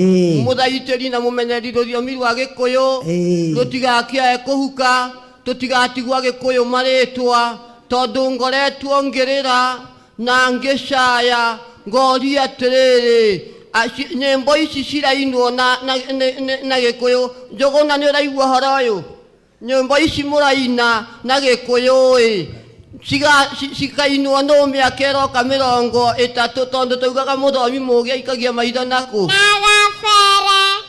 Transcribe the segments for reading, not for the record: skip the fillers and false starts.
Muthaitiri na mumenyeri ruriomi rwa Gikuyu rutigakiae kuhuka tutigatigwa Gikuyu maritwa tondu ngoretwo ngirira na ngicaya ngoria atiriri nyimbo ici cirainwo na Gikuyu. Njuguna ni uraigua horo uyu? Nyimbo ici muraina na Gikuyu cikainwo no miaka iroka 30 tondu taugaga muthomi mugi aikagia maitho naku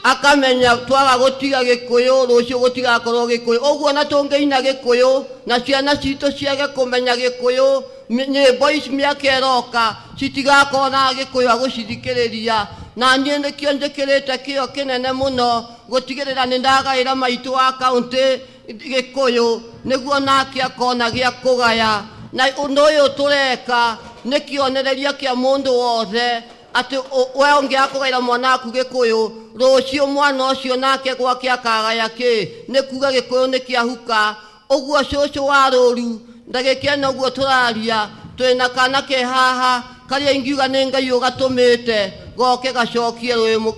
akamenya twaga gutiga Gikuyu rucio gutigakorwo Gikuyu. Uguo na tungiina Gikuyu na ciana citu ciage kumenya Gikuyu, nyimbo ici miaka iroka citigakorwo na Gikuyu agucithikiriria. Na niĩ nĩkĩo njĩkĩrĩte kĩo kĩnene mũno gũtigĩrĩra nĩ ndagaĩra maitũ wa kaunti Gikuyu nĩguo nake akona gĩa kũgaya. Na ũndũ ũyũ tũreka nĩ kĩonereria kĩa mũndũ wothe atĩ we ũngĩaga kũgaĩra mwana waku Gikuyu, rũciũ mwana ũcio nake gwake akagaya kĩ? Nĩ kuga Gikuyu nĩ kĩahuka. Ũguo cũcũ wa rũru ndagĩka ĩno ũguo tũraria twĩna kana ke haha karĩa ingiuga nĩ Ngai ũgatũmĩte goke gacokie rwĩmũ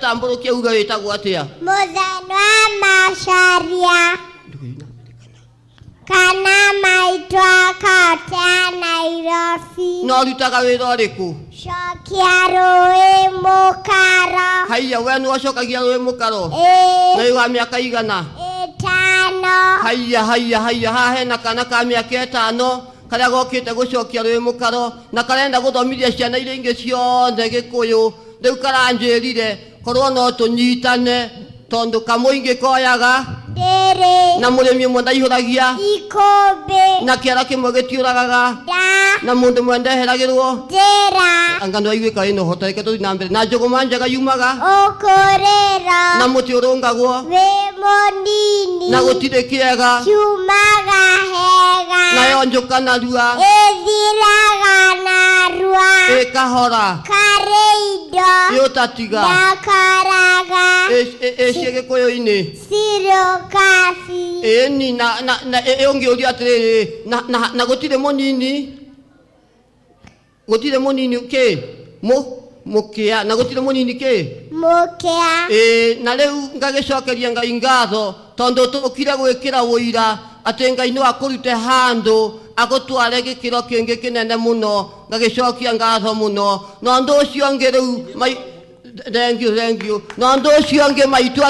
tambũrũkie uga wĩtagwo atĩa? Mũthenya wa Macharia kana maitũ akaunti ya Nairobi. No rutaga wĩra ũrĩkũ? Cokia rũĩ mũkaro. Haiya, we nĩ wacokagia rũĩ mũkaro? Na wĩ wa mĩaka igana? 5. Haiya, haha hena kana ka mĩaka 5 karĩa gokĩte gũcokia rũĩ mũkaro na karenda gũthomithia ciana iria ingĩ ciothe Gikuyu. Rĩu karanjĩrire korwo no tũnyitane tondu kamũingĩ koyaga na mũrĩmi ũmwe ndaihũragia na kĩara kĩmwe gĩtiũragaga na mũndũ ũmwe ndeheragĩrwo angano aiguĩka ĩno hota. Reke tũthiĩ na mbere. Na njũgũma njega yumaga ũkũrĩro na mũtĩ ũrũngagwo wĩ mũnini na gũtirĩ kĩega kiumaga hega nayo njũka narua ĩthiraga narua ĩkahora karĩ indo yũtatiga ndakaraga ĩcie Gĩkũyũ-inĩ sirokaci ĩni na ũngĩũria atĩrĩrĩ na gũtirĩ mũnini kĩ mũkĩa na gũtirĩ mũnini kĩ mũkĩa. Na rĩu ngagĩcokeria Ngai ngatho tondu tũkire gwĩkĩra ũira atĩ Ngai nĩ akũrute handũ agũtware gĩkĩro kĩngĩ kĩnene mũno. Ngagĩcokia ngatho mũno. Na ũndũ ũcio ũngĩ rĩu thank you. Na ũndũ ũcio ũngĩ maitũ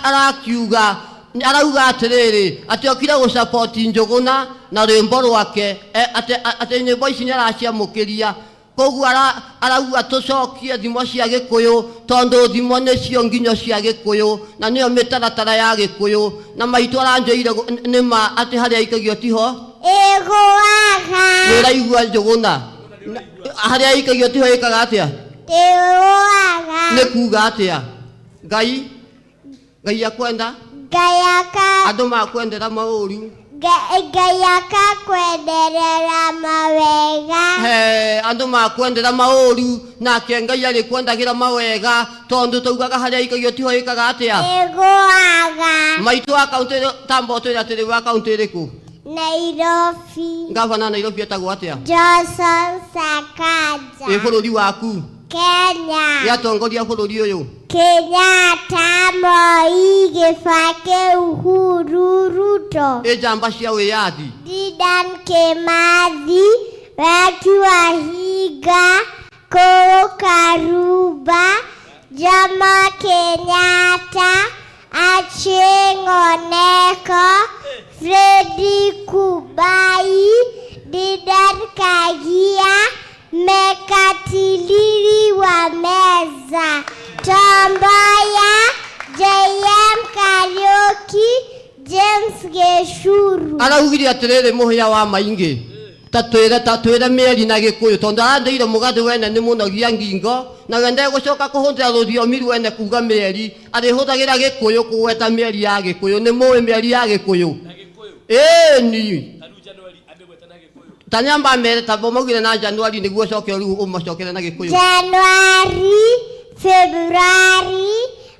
arakiuga arauga atĩrĩrĩ atĩ okire gũsupport Njũgũna na rwĩmbo rwake atĩ nyĩmbo ici nĩ araciamũkĩria. Koguo arauga tũcokie thimo cia Gikuyu tondu thimo nĩcio nginyo cia Gikuyu na nĩyo mĩtaratara ya Gikuyu. Na maitũ aranjĩire nĩma atĩ harĩa aikagio tiho ĩgũaga. Nĩ ũraigua Njũgũna? Harĩa aikagio tiho ĩkaga atĩa? Ĩgũaga. Nĩ kuga atĩa? Ngai akwenda? Ngai andũ makwendera maũru. Ngai akakwenderera mawega. Andũ makwendera maũru nake Ngai arĩkwendagĩra mawega tondu taugaga harĩa aikagio tiho ĩkaga atĩa? Ĩgũaga. Maitũ wa kaunti tamba ũtwĩre atĩrĩ wa kaunti ĩrĩkũ? Nairobi. Ngavana Nairobi etagwo atĩa? Johnson Sakaja. Wĩ bũrũri waku? Kenya. Yatongoria bũrũri ũyũ? Kenyatta, Moi, Kibaki, Uhuru, Ruto. Njamba cia wĩyathi? Dedan Kimathi, Weki Wahiga, Koro Karuba, Jomo Kenyatta, Achieng' Oneko, Freddy Kubai, Dedan Kagia, Mekatilili wa Meza, Tomboya, JM Kariuki, James Geshuru. Araugire atĩrĩrĩ mũhĩa wa maingĩ tatwĩre mĩeri na Gĩkũyũ tondu arandeire mũgathĩ wene nĩ mũnogia ngingo na we ndegũcoka kũhũthĩra rũthiomi rwene kuga mĩeri arĩhũthagĩra Gĩkũyũ kũgweta mĩeri ya Gĩkũyũ. Nĩ mũĩ mĩeri ya Gĩkũyũ? Ĩni tanyamba mere tabo maugire na Januari nĩguo coke rĩu ũmacokere na Gĩkũyũ. January, February,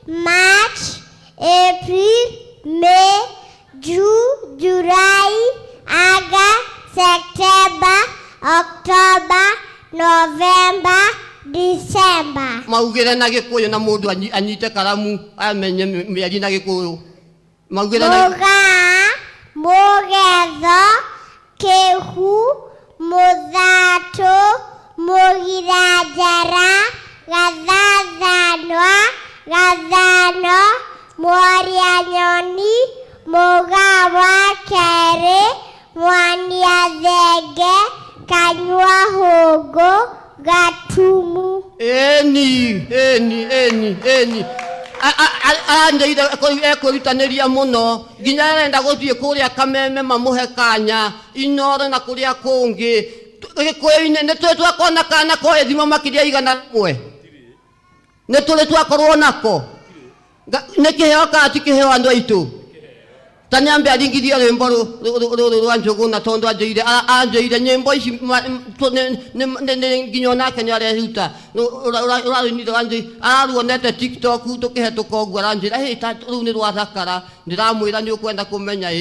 March, April, May, June, July, August, September, October, November, December. maugire na Gikuyu na mundu anyite karamu amenye mieri na Gikuyu maugire na Mugetho Kihu Muthato Mugiranjara Gathathanwa Gathano Mwaria Nyoni Mugawa Kere Mwania Thenge Kanyua Hungu Gatumu eni andeire ekwirutaniria muno nginya arenda guthie kuria Kameme mamuhe kanya Inoro na kuria kungi Gikuyu-ini ni tuli twakona kana ko ithimo makiria 100 ni tuli twakorwo nako ni kiheo ka ti kiheo andu aitu tanyambe aringithia rwimbo rwa Njuguna tondu anjire nyimbo ici nginya onake niareruta araruonete TikTok tukihetuka uguo aranjira riu ni rwathakara ndiramwira ni ukwenda kumenya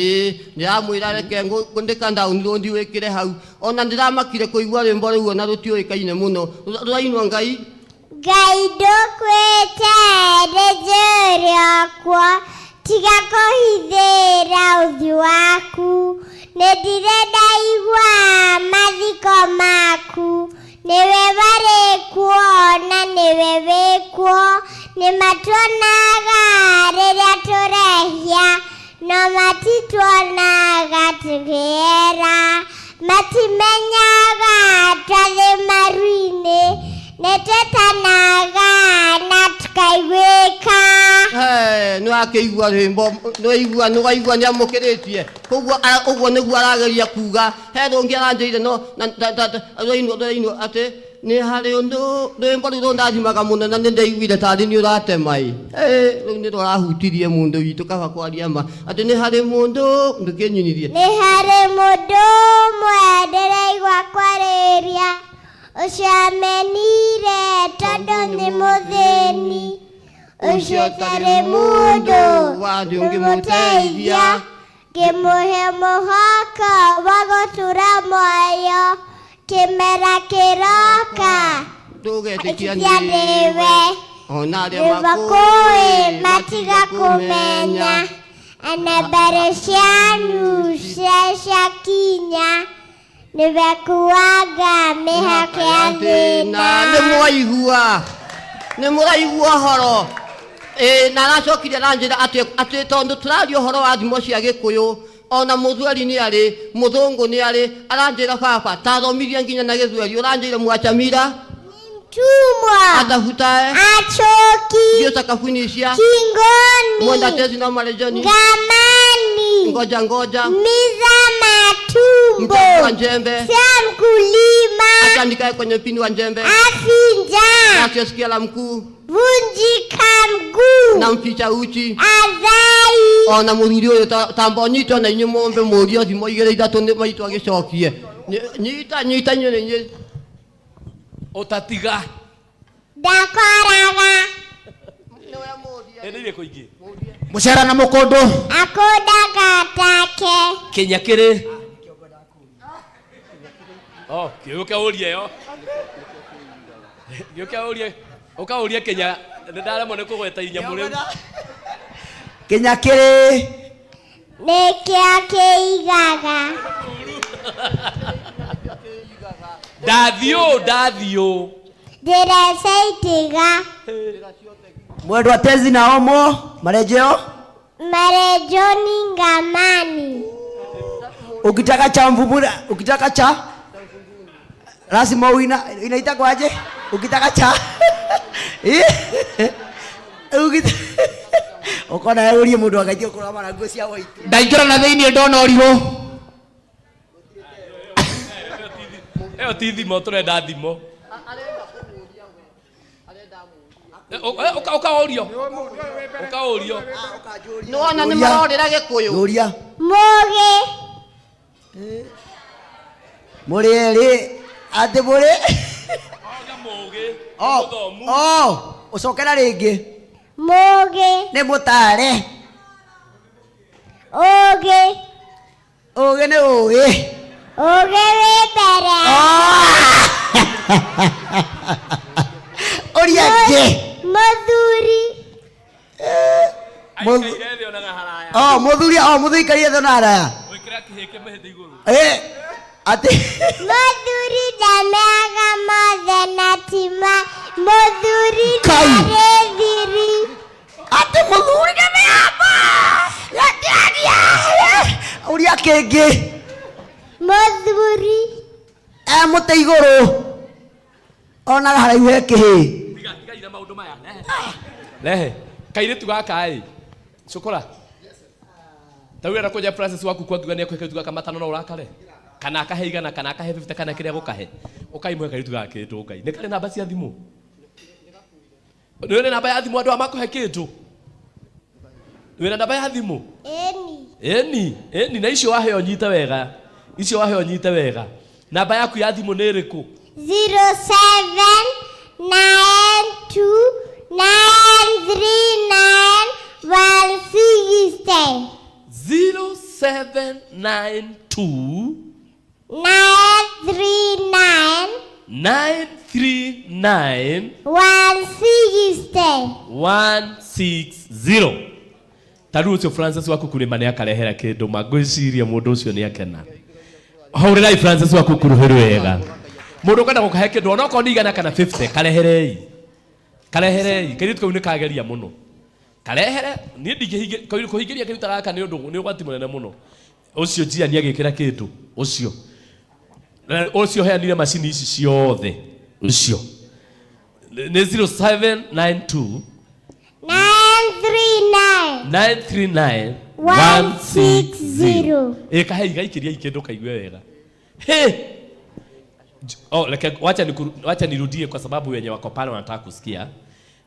ndiramwira reke ngundika download wikire hau ona ndiramakire kuigua rwimbo rũu ona rutioikaine muno rwainwo Ngai ndukwite rĩnjũ rĩakwa tiga kũhithĩra ũthiũ waku nĩndirenda igua mathiko maku nĩwe barĩkuo na nĩwe wĩkuo nĩmatuonaga rĩrĩa tũrehia no matituonaga tũkĩera matimenyaga twathĩ maru-inĩ nĩtwĩtanaga na tũkaiguĩka no akĩigua rwĩmbo nĩwaigua nĩamũkĩrĩtie koguo ũguo nĩguo arageria kuga he rũngĩ aranjĩire no rũinwo atĩ nĩ harĩ ũndũ rwĩmbo rũu rũndathimaga mũno na nĩndaiguire tarĩ nĩ ũratema rĩu nĩ rũrahutirie mũndũ witũ kaba kwaria ma atĩ nĩ harĩ mũndũ ndũkĩnyinirie nĩ harĩ mũndũ ũmwe ndĩraigua kwarĩria ũcio amenire tondũ nĩ mũthĩni ũcio tarĩ mũndũ ũngĩmũteithia ngĩmũhe mũhaka wa gũtũra muoyo kĩmera kĩroka ndũgetĩkianiwe ona arĩa makũĩ matiga kũmenya na mbere cianyu ciakinya nĩwe kuanga mĩhaka ya thĩna nĩ mũraigua horo na aracokire aranjĩra atĩ tondũ tũraria ũhoro wa thimo cia Gĩkũyũ ona mũthweri nĩ arĩ mũthũngũ nĩ arĩ aranjĩra baba tathomithia nginya na Gĩthweri ũranjĩire Mwachamira mtumwa atafutae achoki ndio sakafundisha kingoni mwenda tezi na marejoni ngamani ngoja miza matumbo mtaji wa njembe sia mkulima atandikae kwenye pini wa njembe afinja asiosikia la mkuu vunjika mguu na mficha uchi azai ona mũthuri ũyũ tambonyitwo na inyuĩ mũmbe mũrio thimo 2-3 nĩ maitũ agĩcokie nyita inyuĩ utatiga ndakoraga endeire kuingi mucera na mukundu akundaga take Kenya kiri kiuka urie yo kiuka urie ukaurie Kenya ndaremo ne kugweta inyamu riu Kenya kiri nekĩa kĩigaga ndathio ndĩreceitiga mwendwa tezi na omo marejeo marejoni ngamani ukitaka cha mvumura ukitaka cha lazima inaitagwaje ukitaka cha ukona urie mundu agaithio kurama na nguo cia white ndaingĩra na thĩinĩ ndona ũrirũ eyo ti thimo turenda thimo ukaurio nĩwona nĩ marorĩra Gĩkũyũ yuria mũgĩ mũrĩ erĩ atĩ mũrĩ ũcokera rĩngĩ mũgĩ nĩ mũtare ũgĩ ũgĩ nĩ ũĩ ũgĩ wĩ mbere Oria ke. Muthuri. Aikaire ona gaharaya. Oh, muthuri karia thonara. Wikira kiheke mahithe iguru. Ati. Muthuri ndameaga mothe na tima. Muthuri ndarethiri. Ati muthuri ndameaga. Oria kenge. Muthuri. Mute iguru. Ona haraihu he kihi. Tiga ina maundu maya. Lehe. Kaire tugaka Chokora. Tawira koja Francis waku kwa gugania kwa tuga kama 5 na urakare. Kana akahe igana kana akahe 50 kana kiria gukahe. Ukaimwe kaire tugaka tu ukai. Nekale namba cia thimu. Ndio namba ya thimu andu amakuhe kitu. Ndio namba ya thimu. Eni na icio wahe onyite wega. Icio wahe onyite wega. Namba yaku ya thimu ni iriku? 0792939160. 0792 939 160. Taru ucio Francis waku kurima ni akarehera kindu magwiciria mundu ucio ni akena. Haurai Francis waku kuruheru wega. Mundu kana gukahe kindu ona ko nigana kana 50 kareherei kiri tukau ni kageria muno. Karehere ni ndingihige kuhigiria kiruta gaka ni undu ni ugwati munene muno. Ucio jia ni agikira kindu ucio. Ucio heanire machine ici ciothe ucio. Ni 0792 939 160. Ekahe igaikiria ikindu kaigwe wega. Wacha nirudie kwa sababu wenye wako pale wanataka kusikia.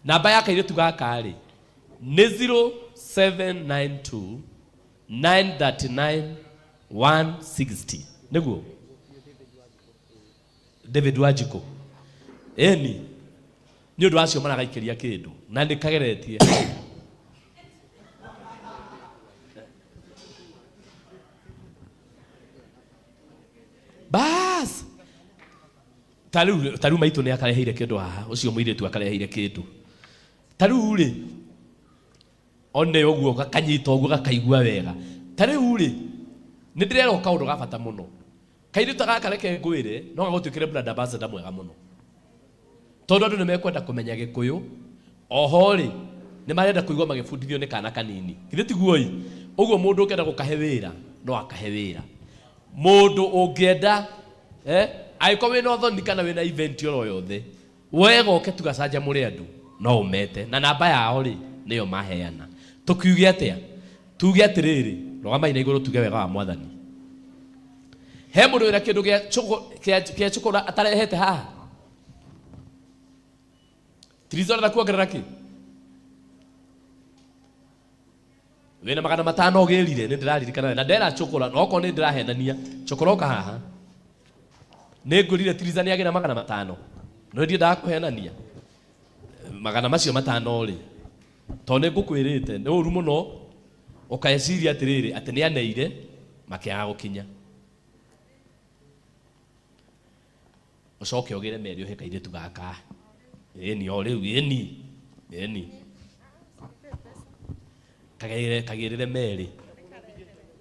Namba yake ile tugaka ni 0792 939 160. Niguo David Wajiko. Ni undu acio maragaikiria kindu na ndikageretie. Bas taru maitu ni akareheire kindu haha ucio muiretu akareheire kindu taru ri one oguo gakanyita oguo gakaigua wega taru ri ni ndirero kaundu gabata muno kairitu gaka reke ngwire no gagutukire brother ambassador mwega muno tondu andu ni mekwenda kumenya Gikuyu oho ri ni marenda kuigua magibundithio ni kana kanini githitiguoi uguo mundu ukenda gukahe wira no akahe wira mundu ungienda aiko wina othoni kana wina event yoro yothe wega oke tugacaja muri andu no umete na namba yao ri niyo maheana tukiuge atia tuge atiriri rogama ina iguru tuge wega wa mwathani he mundu wina kindu gia chukura atarehete haha Trizora na kuongerera ki wina 500 ogirire ni ndiraririkana na ndera chukura no ko ni ndirahenania chukura oka haha ne ngurire Trizania agira 500 no ndi ndakuhenania 500 macio 5 ri to ne ngukwirite ni uru muno ukaeciria atiriri ati ni aneire makiaga gukinya ucoke ogire meri uhekaire tugaka ni o riu ni kagirire meri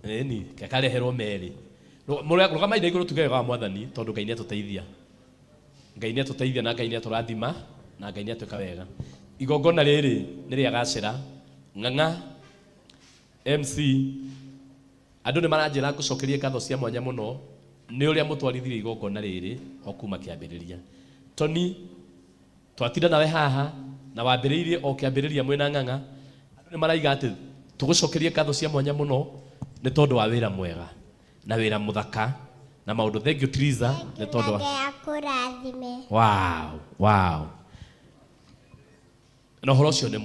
ni kakareherwo meri rugama ina iguru tugega wa mwathani tondu Ngai ni atuteithia na Ngai ni aturathima na Ngai ni atuka wega igongona riri ni ria gacira ng'ang'a MC andu ni maranjira ngucokerie ngatho cia mwanya muno ni uria mutwarithirie igongona riri okuma kiambiriria Tony twatinda nawe haha na wambiriirie o kiambiriria mwena ng'ang'a andu ni maraiga ati tugucokerie ngatho cia mwanya muno ni tondu wa wira mwega na wira muthaka na maundu thank you Triza ni tondu wa kurathime wow no horo cio ni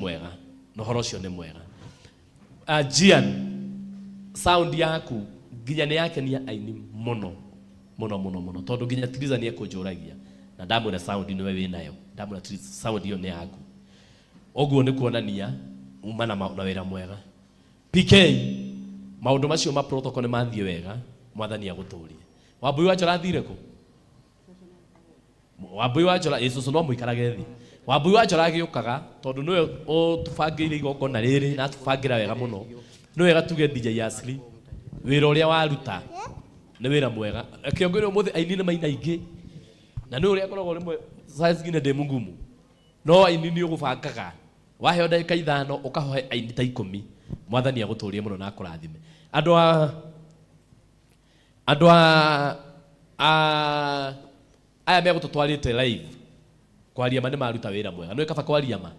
mwega Jian sound yaku nginya ni yake ni aini muno tondu nginya Triza ni ekunjuragia na ndamwira sound ni we winayo ndamwira Triza sound iyo ni yaku oguo ni kuonania uma na wira mwega PK maundu macio ma protocol ni mathie wega mwathani aguturie Wambui wa Njora athire ku Wambui wa Njora Yesu no muikarage thi Wambui wa Njora agiukaga tondu niwe tubangire igongona riri na tubangira wega muno. Ni wega tuge DJ Asli wira uria waruta ni wira mwega. Kiongere umuthi aini ni maina ingi na ni uria koragwo rimwe size ngine ndi mungumu. No aini ni ugubangaga waheo ndagika 5 ukahoe aini ta 10. Mwathani aguturie muno na akurathime. Andũ aya megũtũtwarĩte live kwaria ma nĩ maruta wĩra mwega. Nĩ kaba kwaria ma.